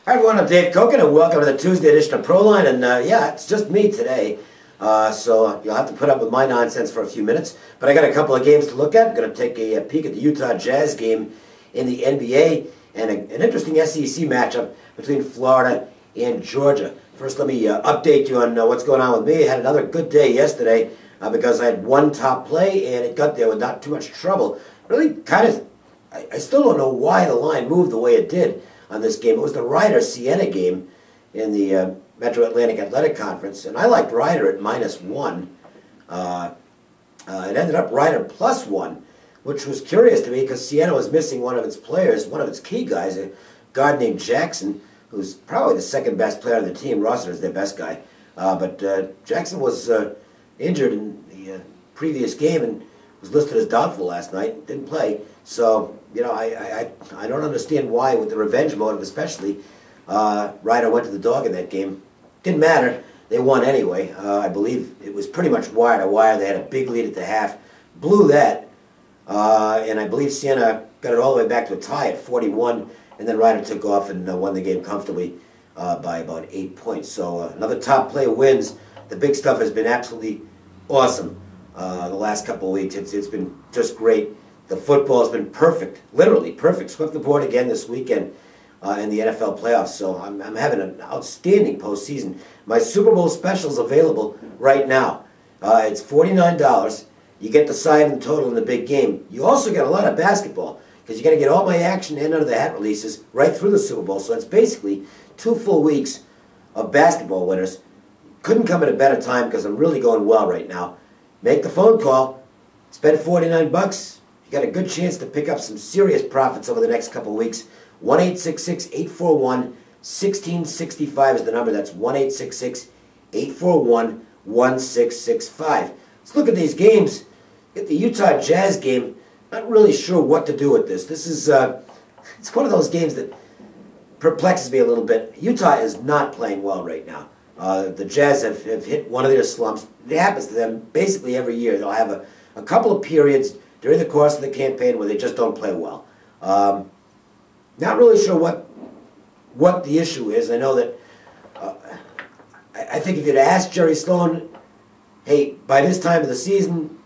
Hi everyone, I'm Dave Koken and welcome to the Tuesday edition of Proline. And yeah, it's just me today, so you'll have to put up with my nonsense for a few minutes. But I got a couple of games to look at. I'm going to take a peek at the Utah Jazz game in the NBA and an interesting SEC matchup between Florida and Georgia. First, let me update you on what's going on with me. I had another good day yesterday because I had one top play and it got there with not too much trouble. Really kind of, I still don't know why the line moved the way it did on this game. It was the Ryder-Siena game in the Metro Atlantic Athletic Conference, and I liked Ryder at -1. It ended up Ryder +1, which was curious to me because Siena was missing one of its players, one of its key guys, a guard named Jackson, who's probably the second best player on the team. Rosser is their best guy. But Jackson was injured in the previous game and was listed as doubtful last night, didn't play. So, you know, I don't understand why, with the revenge motive especially, Ryder went to the dog in that game. Didn't matter. They won anyway. I believe it was pretty much wire to wire. They had a big lead at the half, blew that, and I believe Siena got it all the way back to a tie at 41, and then Ryder took off and won the game comfortably by about 8 points. So another top player wins. The big stuff has been absolutely awesome the last couple of weeks. It's been just great. The football has been perfect, literally perfect. Swept the board again this weekend in the NFL playoffs. So I'm having an outstanding postseason. My Super Bowl special is available right now. It's $49. You get the side and the total in the big game. You also get a lot of basketball because you're going to get all my action and under the hat releases right through the Super Bowl. So it's basically 2 full weeks of basketball winners. Couldn't come at a better time because I'm really going well right now. Make the phone call. Spend $49. You got a good chance to pick up some serious profits over the next couple of weeks. 1-866-841-1665 is the number. That's 1-866-841-1665. Let's look at these games. Get the Utah Jazz game. Not really sure what to do with this. This is it's one of those games that perplexes me a little bit. Utah is not playing well right now. The Jazz have hit one of their slumps. It happens to them basically every year. They'll have a couple of periods during the course of the campaign where they just don't play well. Not really sure what the issue is. I know that I think if you'd asked Jerry Sloan, hey, by this time of the season,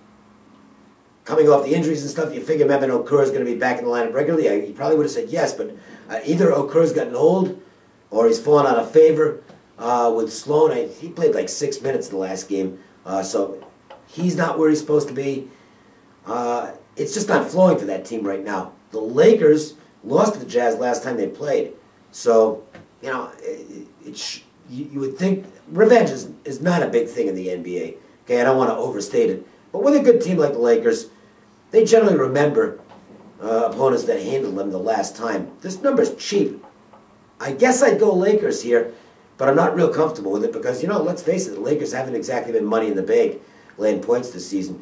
coming off the injuries and stuff, you figure Mehmet Okur is going to be back in the lineup regularly, he probably would have said yes, but either Okur's gotten old or he's fallen out of favor with Sloan. He played like 6 minutes in the last game, so he's not where he's supposed to be. It's just not flowing for that team right now. The Lakers lost to the Jazz last time they played. So, you know, you would think revenge is not a big thing in the NBA. Okay, I don't want to overstate it. But with a good team like the Lakers, they generally remember opponents that handled them the last time. This number's cheap. I guess I'd go Lakers here, but I'm not real comfortable with it because, you know, let's face it, the Lakers haven't exactly been money in the bank laying points this season.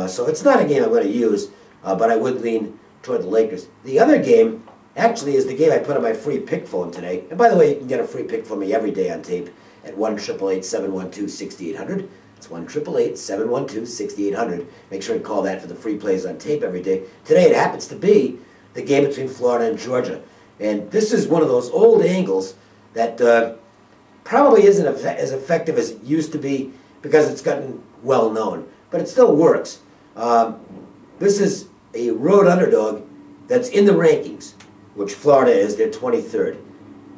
So it's not a game I'm going to use, but I would lean toward the Lakers. The other game actually is the game I put on my free pick phone today. And by the way, you can get a free pick from me every day on tape at 1-888-712-6800. It's 1-888-712-6800. Make sure you call that for the free plays on tape every day. Today it happens to be the game between Florida and Georgia. And this is one of those old angles that probably isn't as effective as it used to be because it's gotten well known. But it still works. This is a road underdog that's in the rankings, which Florida is. They're 23rd,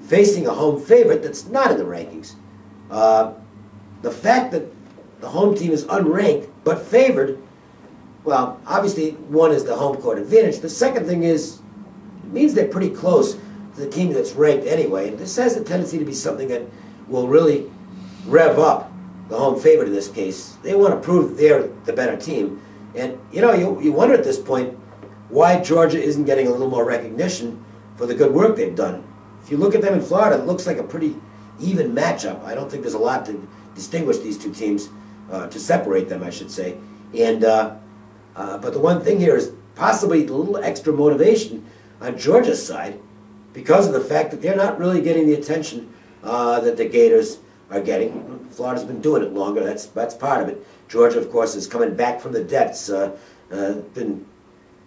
facing a home favorite that's not in the rankings. The fact that the home team is unranked but favored, well, obviously one is the home court advantage. The second thing is it means they're pretty close to the team that's ranked anyway. And this has a tendency to be something that will really rev up the home favorite in this case. They want to prove they're the better team. And, you know, you wonder at this point why Georgia isn't getting a little more recognition for the good work they've done. If you look at them in Florida, it looks like a pretty even matchup. I don't think there's a lot to distinguish these two teams, to separate them, I should say. And but the one thing here is possibly a little extra motivation on Georgia's side because of the fact that they're not really getting the attention that the Gators are getting. Florida's been doing it longer. That's part of it. Georgia, of course, is coming back from the depths. Been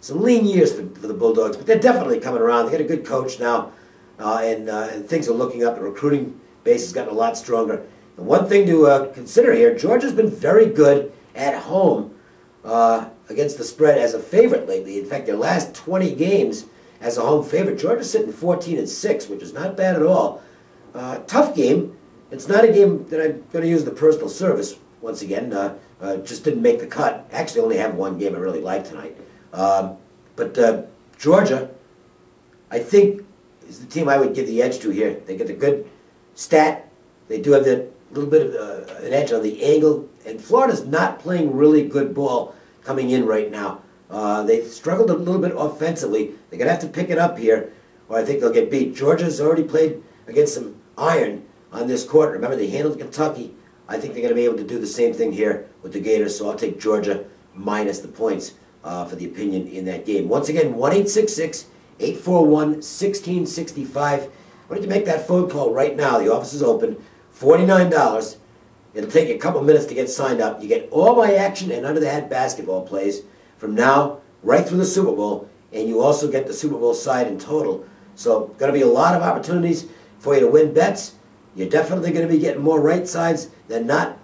some lean years for the Bulldogs, but they're definitely coming around. They got a good coach now. and things are looking up. The recruiting base has gotten a lot stronger. And one thing to consider here, Georgia's been very good at home against the spread as a favorite lately. In fact, their last 20 games as a home favorite, Georgia's sitting 14-6, which is not bad at all. Tough game. It's not a game that I'm going to use the personal service once again. Just didn't make the cut. Actually, only have one game I really like tonight. But Georgia, I think, is the team I would give the edge to here. They get a good stat. They do have that little bit of an edge on the angle. And Florida's not playing really good ball coming in right now. They've struggled a little bit offensively. They're going to have to pick it up here, or I think they'll get beat. Georgia's already played against some iron on this court. Remember, they handled Kentucky. I think they're going to be able to do the same thing here with the Gators, so I'll take Georgia minus the points for the opinion in that game. Once again, 1-866-841-1665. Why don't you make that phone call right now? The office is open. $49. It'll take you a couple minutes to get signed up. You get all my action and under-the-hat basketball plays from now right through the Super Bowl, and you also get the Super Bowl side in total. So going to be a lot of opportunities for you to win bets. You're definitely going to be getting more right sides than not.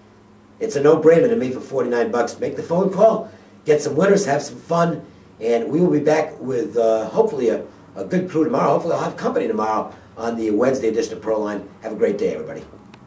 It's a no-brainer to me for $49. Make the phone call, get some winners, have some fun, and we will be back with hopefully a good crew tomorrow. Hopefully I'll have company tomorrow on the Wednesday edition of Proline. Have a great day, everybody.